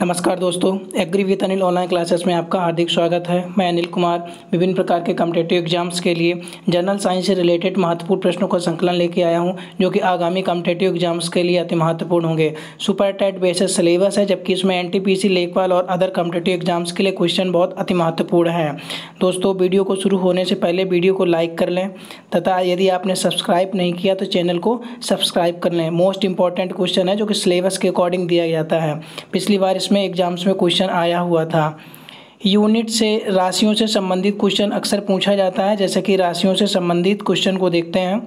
नमस्कार दोस्तों, agri with Anil online classes में आपका हार्दिक स्वागत है। मैं अनिल कुमार विभिन्न प्रकार के कॉम्पिटिटिव एग्जाम्स के लिए जनरल साइंस से रिलेटेड महत्वपूर्ण प्रश्नों का संकलन लेके आया हूं, जो कि आगामी कॉम्पिटिटिव एग्जाम्स के लिए अति महत्वपूर्ण होंगे। सुपर टाइट बेसिस सिलेबस है, जबकि इसमें एनटीपीसी, लेखपाल और अदर कॉम्पिटिटिव एग्जाम्स के लिए क्वेश्चन बहुत अति महत्वपूर्ण है। दोस्तों, वीडियो को शुरू होने से पहले वीडियो को लाइक कर लें तथा यदि आपने सब्सक्राइब नहीं किया तो चैनल को सब्सक्राइब कर लें। मोस्ट इंपॉर्टेंट क्वेश्चन है जो कि सिलेबस के अकॉर्डिंग दिया जाता है। पिछली बार इसमें एग्जाम्स में क्वेश्चन आया हुआ था। यूनिट से राशियों से संबंधित क्वेश्चन अक्सर पूछा जाता है। जैसे कि राशियों से संबंधित क्वेश्चन को देखते हैं।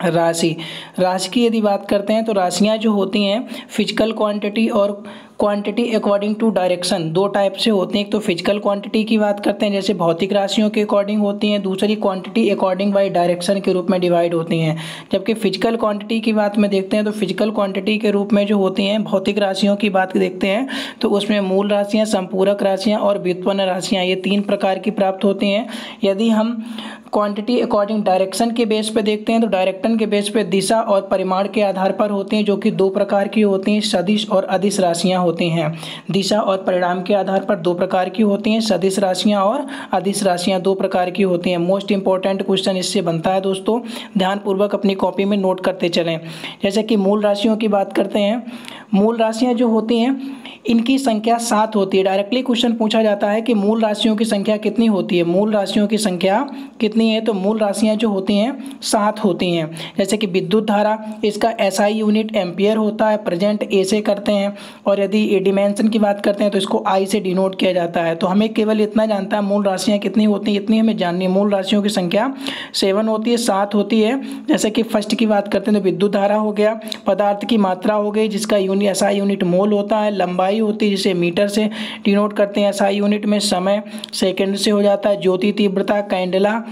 राशि की यदि बात करते हैं तो राशियां जो होती हैं फिजिकल क्वांटिटी और क्वांटिटी अकॉर्डिंग टू डायरेक्शन, दो टाइप से होती हैं। एक तो फिजिकल क्वांटिटी की बात करते हैं, जैसे भौतिक राशियों के अकॉर्डिंग होती हैं। दूसरी क्वांटिटी अकॉर्डिंग बाय डायरेक्शन के रूप में डिवाइड होती हैं। जबकि फिजिकल क्वांटिटी की बात में देखते हैं तो फिजिकल क्वांटिटी के रूप में जो होती हैं भौतिक राशियों की बात देखते हैं तो उसमें मूल राशियाँ, संपूरक राशियाँ और व्युत्पन्न राशियाँ, ये तीन प्रकार की प्राप्त होती हैं। यदि हम क्वांटिटी अकॉर्डिंग डायरेक्शन के बेस पे देखते हैं तो डायरेक्शन के बेस पे दिशा और परिमाण के आधार पर होती हैं, जो कि दो प्रकार की होती हैं, सदिश और अदिश राशियां होती हैं। दिशा और परिमाण के आधार पर दो प्रकार की होती हैं, सदिश राशियां और अदिश राशियां दो प्रकार की होती हैं। मोस्ट इंपॉर्टेंट क्वेश्चन इससे बनता है दोस्तों, ध्यानपूर्वक अपनी कॉपी में नोट करते चलें। जैसे कि मूल राशियों की बात करते हैं। मूल राशियाँ जो होती हैं इनकी संख्या 7 होती है। डायरेक्टली क्वेश्चन पूछा जाता है कि मूल राशियों की संख्या कितनी होती है। मूल राशियों की संख्या कितनी है, तो मूल राशियां जो होती हैं 7 होती हैं। जैसे कि विद्युत धारा, इसका एसआई यूनिट एम्पियर होता है, प्रेजेंट ए से करते हैं। और यदि डिमेंशन की बात करते हैं तो इसको आई से डिनोट किया जाता है। तो हमें केवल इतना जानता है मूल राशियाँ कितनी होती हैं, इतनी हमें जाननी है। मूल राशियों की संख्या 7 होती है, 7 होती है। जैसे कि फर्स्ट की बात करते हैं तो विद्युत धारा हो गया, पदार्थ की मात्रा हो गई जिसका यूनिट एसआई यूनिट मोल होता है, लंबाई होती है जिसे मीटर से डिनोट करते हैं एसआई यूनिट में, समय सेकंड से हो जाता है, ज्योति तीव्रता कैंडेला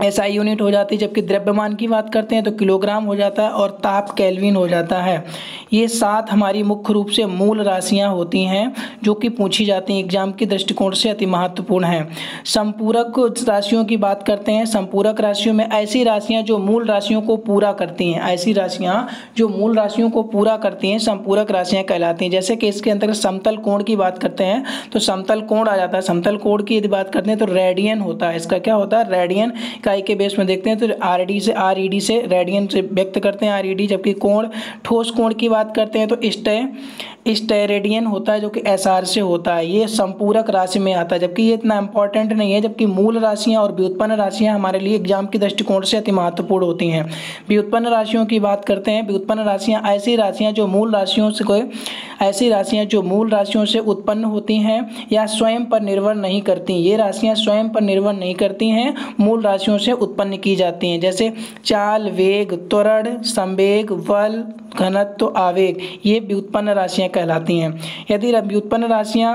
एसआई यूनिट हो जाती है। जबकि द्रव्यमान की बात करते हैं तो किलोग्राम हो जाता है और ताप केल्विन हो जाता है। ये 7 हमारी मुख्य रूप से मूल राशियां होती हैं जो कि पूछी जाती हैं, एग्जाम के दृष्टिकोण से अति महत्वपूर्ण हैं। संपूरक राशियों की बात करते हैं। संपूरक राशियों में ऐसी राशियां जो मूल राशियों को पूरा करती हैं, ऐसी राशियां जो मूल राशियों को पूरा करती हैं संपूरक राशियां कहलाती हैं। जैसे कि इसके अंतर्गत समतल कोण की बात करते हैं तो समतल कोण आ जाता है। समतल कोण की यदि बात करते हैं तो रेडियन होता है। इसका क्या होता है, रेडियन। इकाई के बेस में देखते हैं तो आरईडी से रेडियन से व्यक्त करते हैं आरईडी। जबकि कोण, ठोस कोण की बात करते हैं तो स्टेरेडियन होता है, जो कि एसआर से होता है। ये संपूरक राशि में आता है, जबकि ये इतना इंपॉर्टेंट नहीं है। जबकि मूल राशियां और व्युत्पन्न राशियां हमारे लिए एग्जाम के दृष्टिकोण से अति महत्वपूर्ण होती हैं। व्युत्पन्न राशियों की बात करते हैं। व्युत्पन्न राशियां ऐसी राशियां जो मूल राशियों से उत्पन्न होती हैं या स्वयं पर निर्भर नहीं करती। ये राशियां स्वयं पर निर्भर नहीं करती हैं, मूल राशियों से उत्पन्न की जाती हैं। जैसे चाल, वेग, त्वरण, संवेग, बल, घनत्व, आवेग, ये व्युत्पन्न राशियां कहलाती हैं। यदि व्युत्पन्न राशियां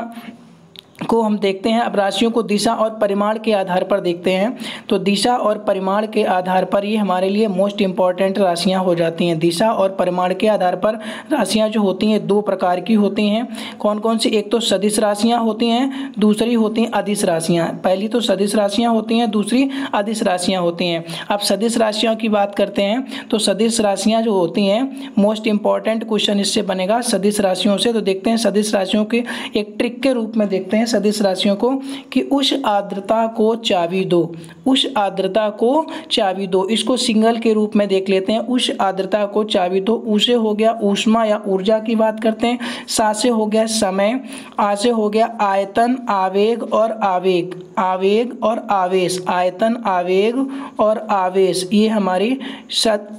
को हम देखते हैं, अब राशियों को दिशा और परिमाण के आधार पर देखते हैं तो दिशा और परिमाण के आधार पर ये हमारे लिए मोस्ट इंपॉर्टेंट राशियां हो जाती हैं। दिशा और परिमाण के आधार पर राशियां जो होती हैं दो प्रकार की होती हैं। कौन कौन सी, एक तो सदिश राशियां होती हैं, दूसरी होती हैं अदिश राशियां। पहली तो सदिश राशियां होती हैं, दूसरी अदिश राशियां होती हैं। अब सदिश राशियों की बात करते हैं तो सदिश राशियां जो होती हैं, मोस्ट इंपॉर्टेंट क्वेश्चन इससे बनेगा सदिश राशियों से। तो देखते हैं सदिश राशियों के एक ट्रिक के रूप में देखते हैं सदिश राशियों को कि उस आर्द्रता को चाबी दो, उस आर्द्रता को चाबी दो। इसको सिंगल के रूप में देख लेते हैं। उस आर्द्रता को चाबी दो। ऊ से हो गया ऊष्मा या ऊर्जा की बात करते हैं। सा से हो गया समय। आ से हो गया आयतन, आवेग और आवेग, आवेग और आवेश, आयतन, आवेग और आवेश, ये हमारी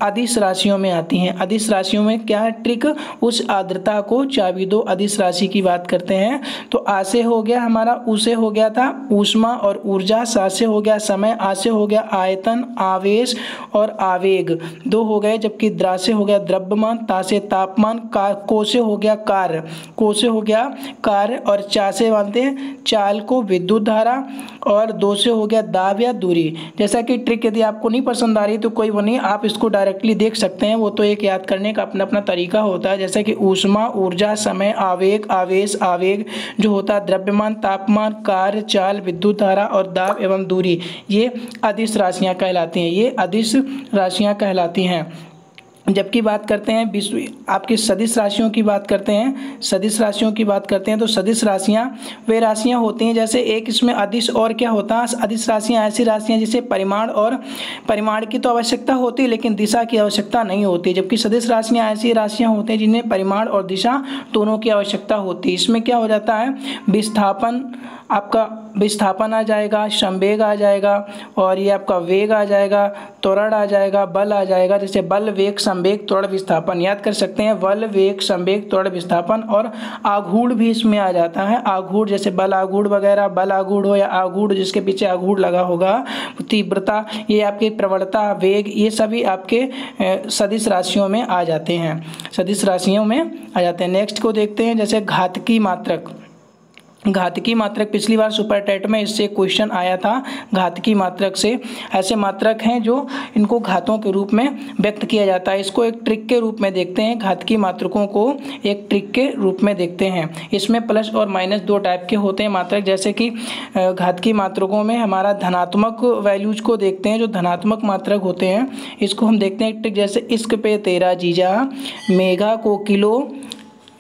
अदिश राशियों में आती हैं। अदिश राशियों में क्या है ट्रिक, उस आर्द्रता को चाबी दो। अदिश राशि की बात करते हैं तो आ से हो गया हमारा, ऊ से हो गया था ऊष्मा और ऊर्जा, सा से हो गया समय, आ से हो गया आयतन, आवेश और आवेग, दो हो गए। जबकि द्रा से हो गया द्रव्यमान, ता से तापमान, को से हो गया कार्य, को से हो गया कार्य और चा से मानते हैं चाल को, विद्युत धारा, और दो से हो गया दाब या दूरी। जैसा कि ट्रिक यदि आपको नहीं पसंद आ रही तो कोई वो नहीं, आप इसको डायरेक्टली देख सकते हैं, वो तो एक याद करने का अपना अपना तरीका होता है। जैसे कि ऊष्मा, ऊर्जा, समय, आवेग, आवेश, आवेग जो होता है द्रव्यमान, तापमान, कार्य, चाल, विद्युत धारा और दाब एवं दूरी, ये अदिश राशियां कहलाती हैं। ये अदिश राशियां कहलाती हैं। जबकि बात करते हैं विश्व आपकी सदिश राशियों की बात करते हैं, सदिश राशियों की बात करते हैं तो सदिश राशियाँ वे राशियाँ होती हैं, जैसे एक इसमें अदिश और क्या होता है, अदिश राशियाँ ऐसी राशियाँ जिसे परिमाण की तो आवश्यकता होती है लेकिन दिशा की आवश्यकता नहीं होती, जबकि सदिश राशियाँ ऐसी राशियाँ होती हैं जिन्हें परिमाण और दिशा दोनों की आवश्यकता होती है। इसमें क्या हो जाता है, विस्थापन, आपका विस्थापन आ जाएगा, संवेग आ जाएगा और ये आपका वेग आ जाएगा, त्वरण आ जाएगा, बल आ जाएगा। जैसे बल, वेग, संवेग, त्वरण, विस्थापन याद कर सकते हैं, बल, वेग, संवेग, त्वरण, विस्थापन। और आघूर्ण भी इसमें आ जाता है, आघूर्ण जैसे बल आघूर्ण वगैरह, बल आघूर्ण हो या आघूर्ण जिसके पीछे आघूर्ण लगा होगा, तीव्रता, ये आपकी प्रवणता, वेग, ये सभी आपके सदिश राशियों में आ जाते हैं, सदिश राशियों में आ जाते हैं। नेक्स्ट को देखते हैं, जैसे घातकी मात्रक। घातकी मात्रक पिछली बार सुपर टेट में इससे क्वेश्चन आया था, घातकी मात्रक से। ऐसे मात्रक हैं जो इनको घातों के रूप में व्यक्त किया जाता है, इसको एक ट्रिक के रूप में देखते हैं, घातकी मात्रकों को एक ट्रिक के रूप में देखते हैं। इसमें प्लस और माइनस दो टाइप के होते हैं मात्रक, जैसे कि घातकी मात्रकों में हमारा धनात्मक वैल्यूज को देखते हैं, जो धनात्मक मात्रक होते हैं इसको हम देखते हैं एक ट्रिक, जैसे इश्क पे तेरा जीजा मेघा को किलो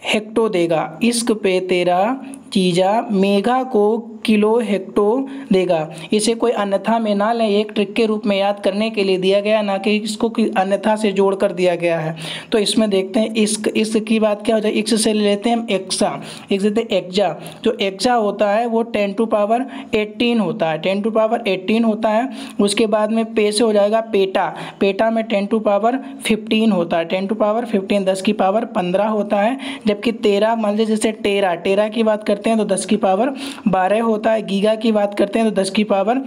हेक्टो देगा, इश्क पे तेरा जीजा मेघा को किलो हेक्टो देगा। इसे कोई अन्यथा में ना लें, एक ट्रिक के रूप में याद करने के लिए दिया गया, ना कि इसको अन्यथा से जोड़ कर दिया गया है। तो इसमें देखते हैं इश्क की बात क्या हो जाए, इक्स से ले लेते हैं हम एक्सा, एक देते हैं एक्जा। जो एक्जा होता है वो 10 टू पावर 18 होता है, 10 टू पावर 18 होता है। उसके बाद में पे से हो जाएगा पेटा, पेटा में 10 टू पावर 15 होता है, 10 टू पावर 15 10 की पावर 15 होता है। जबकि 13 मान लीजिए जैसे टेरा की बात करते हैं तो 10 की पावर 12 होता है, गीगा की बात करते हैं तो 10 की पावर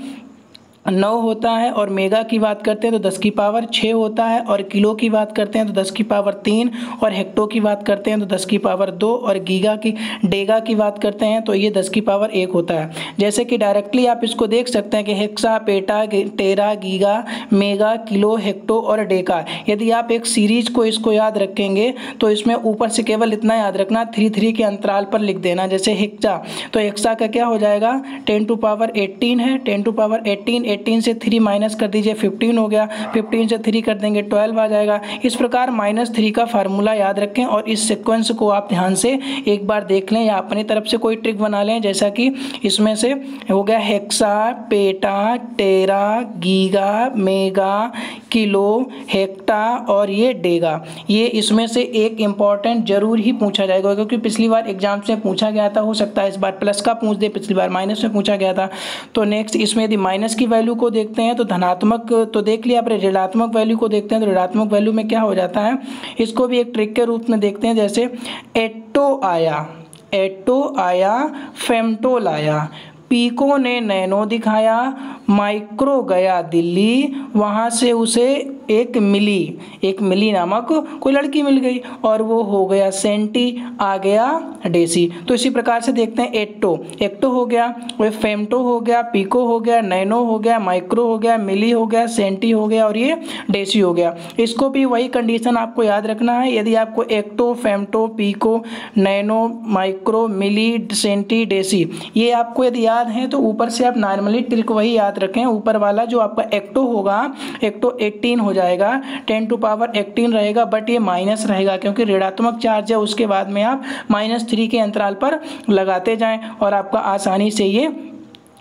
9 होता है, और मेगा की बात करते हैं तो 10 की पावर 6 होता है, और किलो की बात करते हैं तो 10 की पावर 3, और हेक्टो की बात करते हैं तो 10 की पावर 2, और डेगा की बात करते हैं तो ये 10 की पावर 1 होता है। जैसे कि डायरेक्टली आप इसको देख सकते हैं कि हेक्सा, पेटा, टेरा, गीगा, मेगा, किलो, हेक्टो और डेका। यदि आप एक सीरीज को इसको याद रखेंगे तो इसमें ऊपर से केवल इतना याद रखना, 3 के अंतराल पर लिख देना। जैसे हेक्सा, तो हेक्सा का क्या हो जाएगा, 10 टू पावर 18 है, 10 टू पावर 18 से 3 माइनस कर दीजिए 15 हो गया, 15 से 3 कर देंगे 12 आ जाएगा। इस प्रकार -3 का फार्मूला याद रखें और इस सीक्वेंस को आप ध्यान से एक बार देख लें या अपनी तरफ से कोई ट्रिक बना लें। जैसा कि इसमें से हो गया हेक्सा, पेटा, टेरा, गीगा, मेगा, किलो, हेक्टा और ये डेगा। ये इसमें से एक इम्पॉर्टेंट जरूर ही पूछा जाएगा, क्योंकि पिछली बार एग्जाम से पूछा गया था, हो सकता है इस बार प्लस का पूछ दे, पिछली बार माइनस में पूछा गया था। तो नेक्स्ट इसमें यदि माइनस की वैल्यू को देखते हैं तो धनात्मक तो देख लिया, पर ऋणात्मक वैल्यू को देखते हैं तो ऋणात्मक वैल्यू में क्या हो जाता है, इसको भी एक ट्रिक के रूप में देखते हैं। जैसे एटो आया, फेमटोल आया, पीको ने नैनो दिखाया, माइक्रो गया दिल्ली, वहाँ से उसे एक मिली नामक कोई लड़की मिल गई और वो हो गया सेंटी, आ गया डेसी। तो इसी प्रकार से देखते हैं एक्टो हो गया, फेमटो हो गया, पीको हो गया, नैनो हो गया, माइक्रो हो गया, मिली हो गया, सेंटी हो गया और ये डेसी हो गया। इसको भी वही कंडीशन आपको याद रखना है। यदि आपको atto, femto, pico, nano, micro, milli, centi, deci ये आपको यदि याद है तो ऊपर से आप नॉर्मली ट्रिक वही याद रखें। ऊपर वाला जो आपका एक्टो होगा, एक्टो 18 हो जाएगा, 10 टू पावर 18 रहेगा, बट ये माइनस रहेगा क्योंकि ऋणात्मक चार्ज है। उसके बाद में आप -3 के अंतराल पर लगाते जाएं और आपका आसानी से ये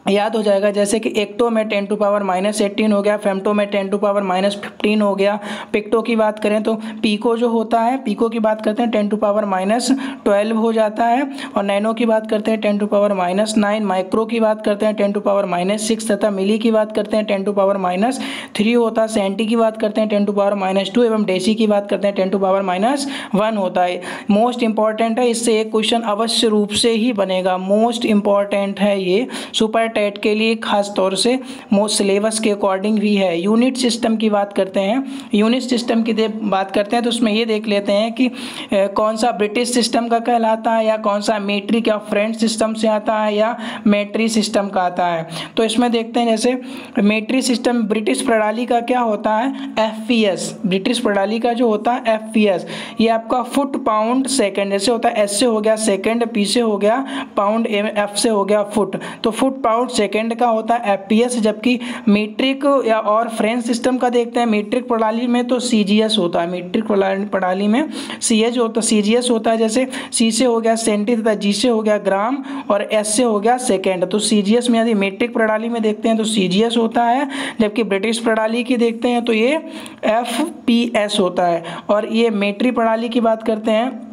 याद हो जाएगा। जैसे कि एक्टो में 10 टू पावर -18 हो गया, फेमटो में 10 टू पावर -15 हो गया। पिक्टो की बात करें तो पीको जो होता है, पीको की बात करते हैं 10 टू पावर -12 हो जाता है, और नैनो की बात करते हैं 10 टू पावर -9, माइक्रो की बात करते हैं 10 टू पावर -6 तथा मिली की बात करते हैं 10 टू पावर -3 होता है, सेंटी की बात करते हैं 10 टू पावर -2 एवं डेसी की बात करते हैं 10 टू पावर -1 होता है। मोस्ट इंपॉर्टेंट है, इससे एक क्वेश्चन अवश्य रूप से ही बनेगा, मोस्ट इंपॉर्टेंट है ये, सुपर टेट के लिए खास तौर से मोस्ट सिलेबस के अकॉर्डिंग भी है। यूनिट सिस्टम की बात करते हैं, यूनिट सिस्टम की बात करते हैं तो उसमें ये देख लेते हैं कि कौन सा ब्रिटिश सिस्टम का कहलाता है या कौन सा मेट्रिक या फ्रेंच सिस्टम से आता है या मेट्री सिस्टम का आता है। तो इसमें देखते हैं जैसे मेट्री सिस्टम ब्रिटिश प्रणाली का क्या होता है, FPS, ब्रिटिश प्रणाली का जो होता है FPS, ये आपका फुट पाउंड सेकेंड, जैसे होता है S से हो गया सेकेंड, P से हो गया पाउंड, F से हो गया फुट। तो फुट पाउंड पाउंड सेकेंड का होता है FPS, जबकि मीट्रिक या और फ्रेंच सिस्टम का देखते हैं, मीट्रिक प्रणाली में तो CGS होता है, मीट्रिक प्रणाली में CGS होता है। जैसे C से हो गया सेंटी तथा G से हो गया ग्राम और S से हो गया सेकेंड। तो CGS में यदि मीट्रिक प्रणाली में देखते हैं तो CGS होता है, जबकि ब्रिटिश प्रणाली की देखते हैं तो ये FPS होता है। और ये मीट्रिक प्रणाली की बात करते हैं,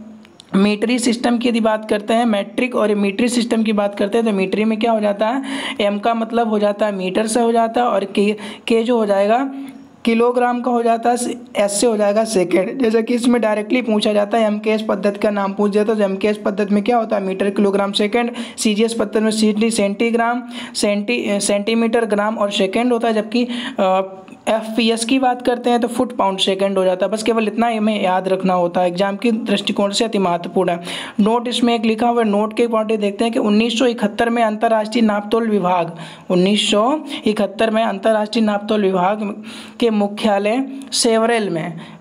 मीट्री सिस्टम की यदि बात करते हैं, मैट्रिक और मीट्री सिस्टम की बात करते हैं तो मीट्री में क्या हो जाता है, M का मतलब हो जाता है मीटर से हो जाता है, और के जो हो जाएगा किलोग्राम का हो जाता है, S से हो जाएगा सेकेंड। जैसे कि इसमें डायरेक्टली पूछा जाता है, MKS पद्धति का नाम पूछ देता है तो MKS पद्धति में क्या होता है, मीटर किलोग्राम सेकेंड। CGS पद्धति में सेंटीग्राम सेंटीमीटर ग्राम और सेकेंड होता है, जबकि FPS की बात करते हैं तो फुट पाउंड सेकंड हो जाता है। बस केवल इतना हमें याद रखना होता है, एग्जाम की दृष्टिकोण से अति महत्वपूर्ण है। नोट इसमें एक लिखा हुआ है, नोट के पॉइंट देखते हैं कि 1971 में अंतर्राष्ट्रीय नापतोल विभाग 1971 में अंतर्राष्ट्रीय नापतोल विभाग के मुख्यालय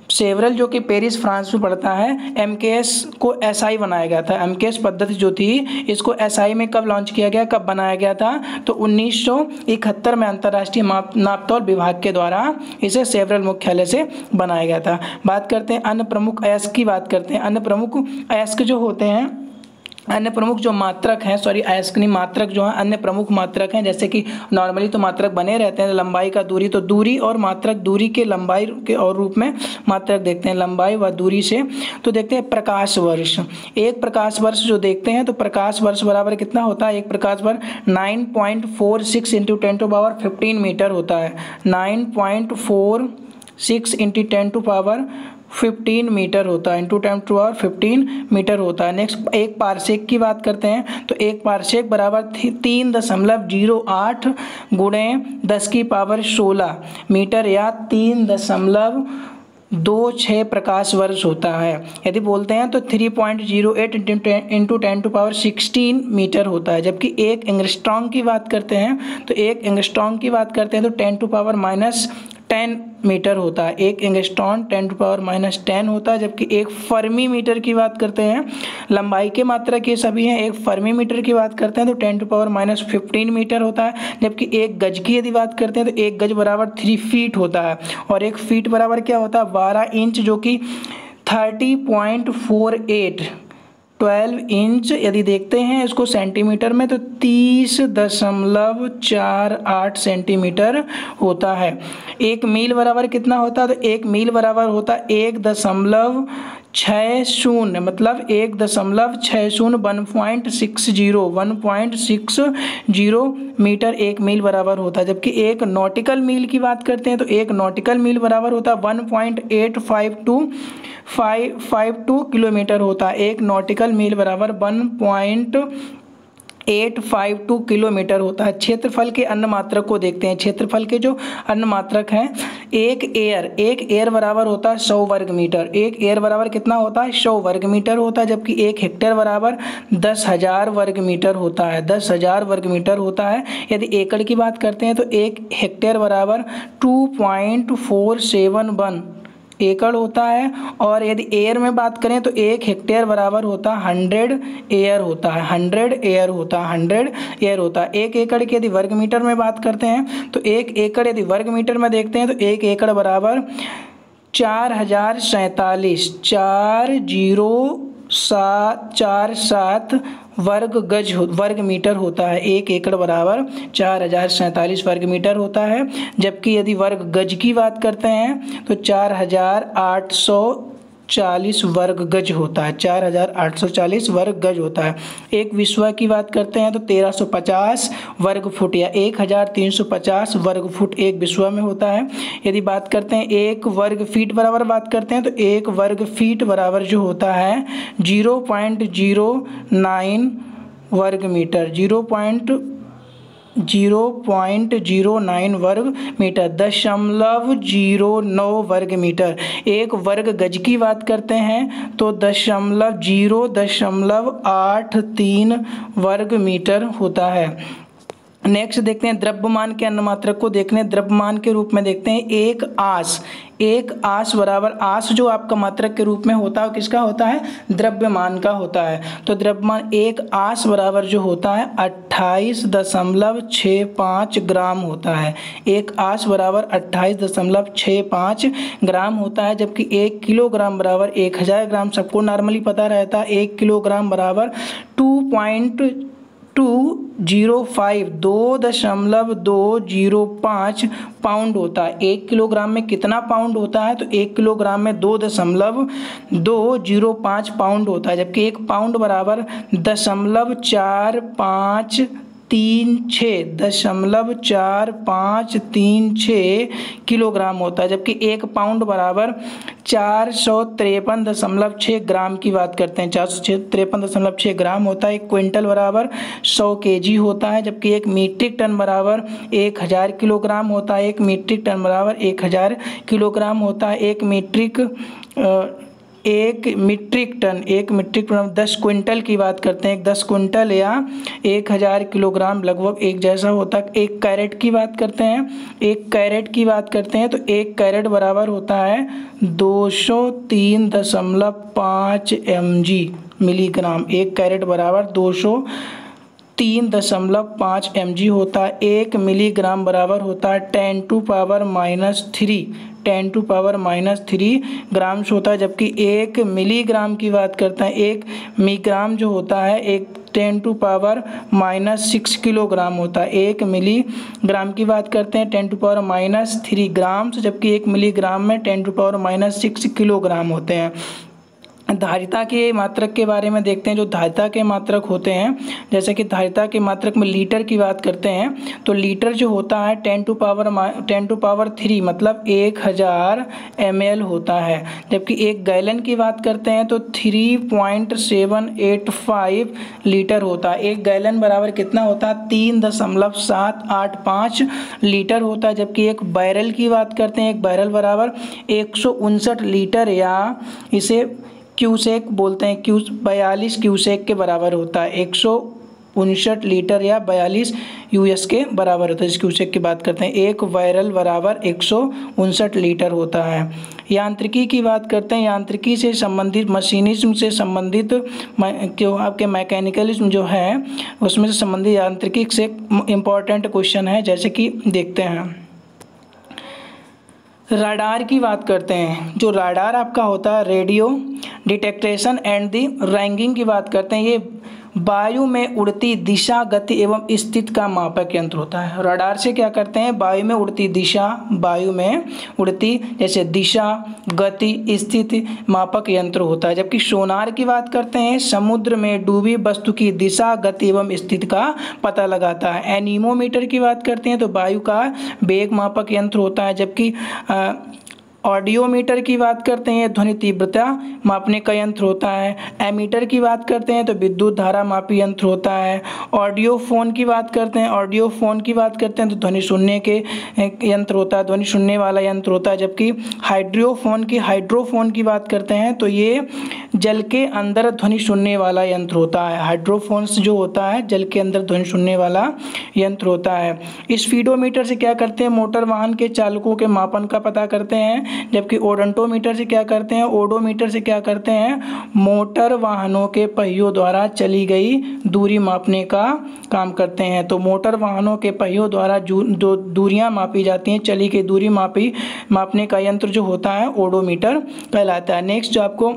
सेवरल जो कि पेरिस फ्रांस में पड़ता है, MKS को SI बनाया गया था। MKS पद्धति जो थी इसको SI में कब लॉन्च किया गया, कब बनाया गया था, तो 1971 में अंतर्राष्ट्रीय नापतोल विभाग के द्वारा इसे सेवरल मुख्यालय से बनाया गया था। बात करते हैं अन्य प्रमुख अयस्क की बात करते हैं। अन्य प्रमुख अयस्क जो होते हैं, अन्य प्रमुख जो मात्रक हैं, अयस्क नहीं मात्रक जो है अन्य प्रमुख मात्रक हैं, जैसे कि नॉर्मली तो मात्रक बने रहते हैं, लंबाई का दूरी, तो दूरी और मात्रक, दूरी के लंबाई के और रूप में मात्रक देखते हैं, लंबाई व दूरी से। तो देखते हैं प्रकाश वर्ष, एक प्रकाश वर्ष जो देखते हैं तो प्रकाश वर्ष बराबर कितना होता है, एक प्रकाश वर्ष 9.46 × 10⁻15 मीटर होता है, 9.46 × 10⁻15 मीटर होता है, इंटू 10⁻15 मीटर होता है। नेक्स्ट एक पारसेक की बात करते हैं तो एक पारसेक बराबर 3.08 × 10⁻16 मीटर या 3.26 प्रकाश वर्ष होता है। यदि बोलते हैं तो 3.08 × 10⁻16 मीटर होता है। जबकि एक एंगस्ट्रॉम की बात करते हैं तो 10 मीटर होता है, एक एंगस्ट्रॉम 10⁻10 होता है। जबकि एक फर्मी मीटर की बात करते हैं, लंबाई के मात्रक ये सभी हैं, एक फर्मी मीटर की बात करते हैं तो 10⁻15 मीटर होता है। जबकि एक गज की यदि बात करते हैं तो एक गज बराबर 3 फीट होता है, और एक फीट बराबर क्या होता है, 12 इंच, जो कि 30.48 12 इंच। यदि देखते हैं इसको सेंटीमीटर में तो 30.48 सेंटीमीटर होता है। एक मील बराबर कितना होता है, तो एक मील बराबर होता है 1.60, मतलब 1.60 1.60 मीटर एक मील बराबर होता है। जबकि एक नॉटिकल मील की बात करते हैं तो एक नॉटिकल मील बराबर होता है 1.852 किलोमीटर होता है, एक नॉटिकल मील बराबर 1.852 किलोमीटर होता है। क्षेत्रफल के अन्य मात्रक को देखते हैं। क्षेत्रफल के जो अन्य मात्रक हैं, एक एयर बराबर होता है 100 वर्ग मीटर, एक एयर बराबर कितना होता है, 100 वर्ग मीटर होता है। जबकि एक हेक्टेयर बराबर 10,000 वर्ग मीटर होता है, 10,000 वर्ग मीटर होता है। यदि एकड़ की बात करते हैं तो एक हेक्टेयर बराबर 2.471 एकड़ होता है। और यदि एयर में बात करें तो एक हेक्टेयर बराबर होता है 100 एयर होता है, 100 एयर होता है, 100 एयर होता है। एक एकड़ की यदि वर्ग मीटर में बात करते हैं तो एक एकड़ यदि वर्ग मीटर में देखते हैं तो एक एकड़ बराबर 4047 वर्ग मीटर होता है। एक एकड़ बराबर 4047 वर्ग मीटर होता है। जबकि यदि वर्ग गज की बात करते हैं तो 4840 वर्ग गज होता है, 4840 वर्ग गज होता है। एक विश्व की बात करते हैं तो 1350 वर्ग फुट या 1350 वर्ग फुट एक विश्व में होता है। यदि बात करते हैं एक वर्ग फीट बराबर बात करते हैं तो एक वर्ग फीट बराबर जो होता है 0.09 वर्ग मीटर, 0.09 वर्ग मीटर, 0.09 वर्ग मीटर। एक वर्ग गज की बात करते हैं तो 0.83 वर्ग मीटर होता है। नेक्स्ट देखते हैं द्रव्यमान के अन्य मात्रक को देखने। द्रव्यमान के रूप में देखते हैं एक आस बराबर, आस जो आपका मात्रक के रूप में होता है किसका होता है, द्रव्यमान का होता है। तो द्रव्यमान एक आस बराबर जो होता है 28.65 ग्राम होता है। एक आस बराबर 28.65 ग्राम होता है, जबकि 1 किलोग्राम बराबर 1000 ग्राम। सबको नॉर्मली पता रहता है 1 किलोग्राम बराबर 2.205 पाउंड होता है। 1 किलोग्राम में कितना पाउंड होता है, तो 1 किलोग्राम में 2.205 पाउंड होता है, जबकि 1 पाउंड बराबर 0.4536 किलोग्राम होता है, जबकि 1 पाउंड बराबर 453.6 ग्राम की बात करते हैं। 453.6 ग्राम होता है। 1 क्विंटल बराबर 100 केजी होता है, जबकि 1 मीट्रिक टन बराबर 1000 किलोग्राम होता है। 1 मीट्रिक टन बराबर 1000 किलोग्राम होता है। 1 मीट्रिक टन 10 क्विंटल की बात करते हैं। 10 क्विंटल या 1000 किलोग्राम लगभग एक जैसा होता है। 1 कैरेट की बात करते हैं। 1 कैरेट की बात करते हैं तो 1 कैरेट बराबर होता है 203.5 mg मिलीग्राम। 1 कैरेट बराबर 203.5 mg होता है। 1 मिलीग्राम बराबर होता है 10⁻³ ग्राम्स होता है, जबकि 1 मिलीग्राम की बात करते हैं। 1 मिलीग्राम जो होता है 10⁻⁻6 किलोग्राम होता है। 1 मिलीग्राम की बात करते हैं 10⁻³ ग्राम्स, जबकि 1 मिलीग्राम में 10⁻6 किलोग्राम होते हैं। धारिता के मात्रक के बारे में देखते हैं। जो धारिता के मात्रक होते हैं, जैसे कि धारिता के मात्रक में लीटर की बात करते हैं, तो लीटर जो होता है 10⁻³ मतलब 1000 ml होता है, जबकि 1 गैलन की बात करते हैं तो 3.785 लीटर होता है। 1 गैलन बराबर कितना होता है, 3.785 लीटर होता है, जबकि 1 बैरल की बात करते हैं। 1 बैरल बराबर 159 लीटर या इसे क्यूसेक बोलते हैं, 42 क्यूसेक के बराबर होता है। 159 लीटर या 42 यूएस के बराबर होता है, इस क्यूसेक की बात करते हैं। 1 बैरल बराबर 159 लीटर होता है। यांत्रिकी की बात करते हैं। यांत्रिकी से संबंधित, मशीनिज्म से संबंधित जो आपके मैकेनिकलिज्म जो है उसमें से संबंधित यांत्रिकी से इम्पॉर्टेंट क्वेश्चन है, जैसे कि देखते हैं। राडार की बात करते हैं। जो राडार आपका होता है, रेडियो डिटेक्टेशन एंड द रैंकिंग की बात करते हैं। ये वायु में उड़ती दिशा, गति एवं स्थिति का मापक यंत्र होता है। रडार से क्या करते हैं, वायु में उड़ती दिशा, वायु में उड़ती जैसे दिशा, गति, स्थिति मापक यंत्र होता है। जबकि सोनार की बात करते हैं, समुद्र में डूबी वस्तु की दिशा, गति एवं स्थिति का पता लगाता है। एनीमोमीटर की बात करते हैं तो वायु का वेग मापक यंत्र होता है। जबकि ऑडियोमीटर की बात करते हैं, ध्वनि तीव्रता मापने का यंत्र होता है। एमीटर की बात करते हैं तो विद्युत धारा मापी यंत्र होता है। ऑडियोफोन की बात करते हैं, तो ध्वनि सुनने के यंत्र होता है, ध्वनि सुनने वाला यंत्र होता है। जबकि हाइड्रोफोन की बात करते हैं तो ये जल के अंदर ध्वनि सुनने वाला यंत्र होता है। हाइड्रोफोन्स जो होता है जल के अंदर ध्वनि सुनने वाला यंत्र होता है। स्पीडोमीटर से क्या करते हैं, मोटर वाहन के चालकों के मापन का पता करते हैं। जबकि ओडोमीटर से क्या करते हैं, मोटर वाहनों के पहियों द्वारा चली गई दूरी मापने का काम करते हैं। तो मोटर वाहनों के पहियों द्वारा जो दूरियां मापी जाती हैं, चली गई दूरी मापने का यंत्र जो होता है ओडोमीटर कहलाता है। नेक्स्ट जो आपको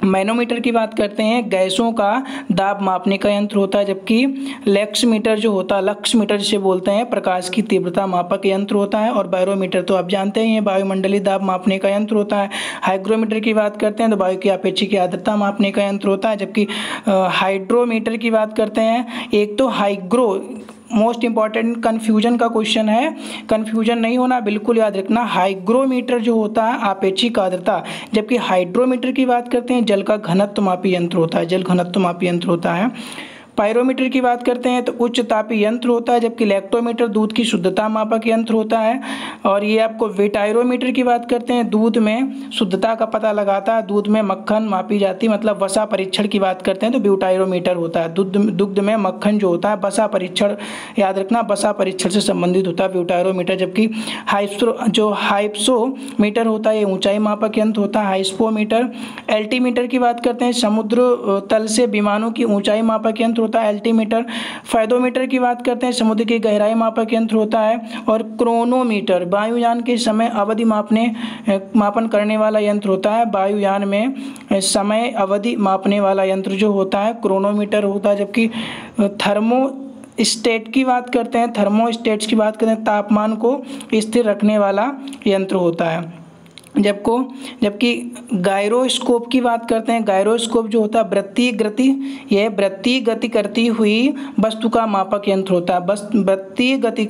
मैनोमीटर की बात करते हैं, गैसों का दाब मापने का यंत्र होता है। जबकि लक्समीटर जो होता है, लक्समीटर जिसे बोलते हैं, प्रकाश की तीव्रता मापक यंत्र होता है। और बैरोमीटर तो आप जानते ही हैं, वायुमंडलीय दाब मापने का यंत्र होता है। हाइग्रोमीटर की बात करते हैं तो वायु की अपेक्षिक आर्द्रता मापने का यंत्र होता है। जबकि हाइड्रोमीटर की बात करते हैं, एक तो हाइग्रो मोस्ट इंपॉर्टेंट कन्फ्यूजन का क्वेश्चन है, कन्फ्यूजन नहीं होना, बिल्कुल याद रखना। हाइग्रोमीटर जो होता है आपेक्षिक आर्द्रता, जबकि हाइड्रोमीटर की बात करते हैं जल का घनत्व मापी यंत्र होता है, जल घनत्व मापी यंत्र होता है। पायरोमीटर की बात करते हैं तो उच्च तापीय यंत्र होता है, जबकि लैक्टोमीटर दूध की शुद्धता मापक यंत्र होता है। और ये आपको विटायरोमीटर की बात करते हैं, दूध में शुद्धता का पता लगाता है, दूध में मक्खन मापी जाती है, मतलब वसा परीक्षण की बात करते हैं तो ब्यूटायरोमीटर होता है। दुग्ध में मक्खन जो होता है वसा परीक्षण, याद रखना, वसा परीक्षण से संबंधित होता है ब्यूटायरोमीटर। जबकि हाइप्सोमीटर होता है ये ऊंचाई मापक यंत्र होता है, हाइस्पोमीटर। एल्टीमीटर की बात करते हैं, समुद्र तल से विमानों की ऊंचाई मापक यंत्र होता है एल्टीमीटर। फायदोमीटर की बात करते हैं, समुद्र की गहराई मापक यंत्र होता है। और क्रोनोमीटर वायुयान के समय अवधि मापन करने वाला यंत्र होता है, वायुयान में समय अवधि मापने वाला यंत्र जो होता है क्रोनोमीटर होता है। जबकि थर्मोस्टेट की बात करते हैं, थर्मोस्टेट्स की बात करते हैं, तापमान को स्थिर रखने वाला यंत्र होता है। जबकि गायरोस्कोप की बात करते हैं, गायरोस्कोप जो होता है वृत्तीय गति करती हुई वस्तु का मापक यंत्र होता है। वृत्तीय गति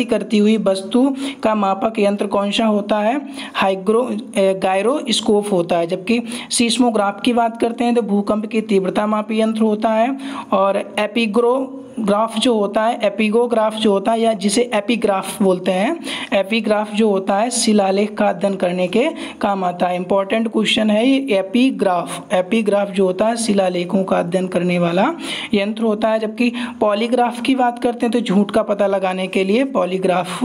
करती हुई वस्तु का मापक यंत्र कौन सा होता है? गायरोस्कोप होता है। जबकि सीस्मोग्राफ की बात करते हैं तो भूकंप की तीव्रता मापी यंत्र होता है। और एपिग्राफ जो होता है या जिसे एपिग्राफ बोलते हैं, एपिग्राफ जो होता है शिलालेख का अध्ययन करने के काम आता है। इंपॉर्टेंट क्वेश्चन है ये एपिग्राफ जो होता है शिलालेखों का अध्ययन करने वाला यंत्र होता है। जबकि पॉलीग्राफ की बात करते हैं तो झूठ का पता लगाने के लिए पॉलीग्राफ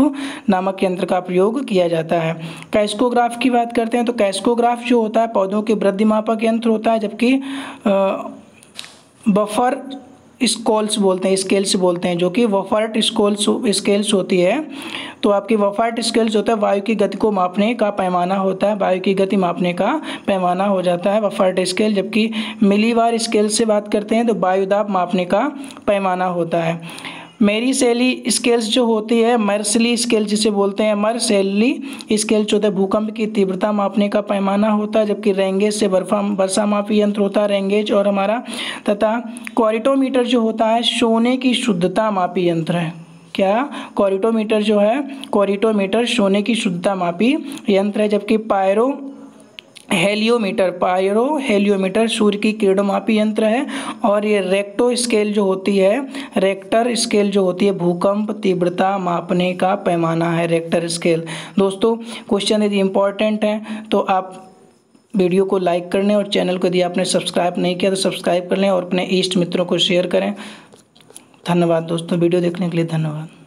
नामक यंत्र का प्रयोग किया जाता है। कैस्कोग्राफ की बात करते हैं तो कैस्कोग्राफ जो होता है पौधों के वृद्धि मापक यंत्र होता है। जबकि बफर स्केल्स बोलते हैं जो कि वफर्ट स्केल्स होती है। तो आपकी वफर्ट स्केल्स होता है वायु की गति को मापने का पैमाना होता है, वायु की गति मापने का पैमाना हो जाता है वफर्ट स्केल। जबकि मिलीबार स्केल से बात करते हैं तो वायु दाब मापने का पैमाना होता है। मेरिसेली स्केल्स जो होती है, मर्सली स्केल जिसे बोलते हैं, मर्सली स्केल जो होता है भूकंप की तीव्रता मापने का पैमाना होता है। जबकि रेंगेज से वर्षा मापी यंत्र होता है, रेंगेज और हमारा, तथा क्वारिटोमीटर जो होता है सोने की शुद्धता मापी यंत्र है। क्या? क्वारिटोमीटर जो है, क्वारिटोमीटर सोने की शुद्धता मापी यंत्र है। जबकि हेलियोमीटर सूर्य की किरणोमापी यंत्र है। और ये रेक्टर स्केल जो होती है भूकंप तीव्रता मापने का पैमाना है, रेक्टर स्केल। दोस्तों क्वेश्चन यदि इम्पोर्टेंट है तो आप वीडियो को लाइक कर लें और चैनल को यदि आपने सब्सक्राइब नहीं किया तो सब्सक्राइब कर लें और अपने इष्ट मित्रों को शेयर करें। धन्यवाद दोस्तों, वीडियो देखने के लिए धन्यवाद।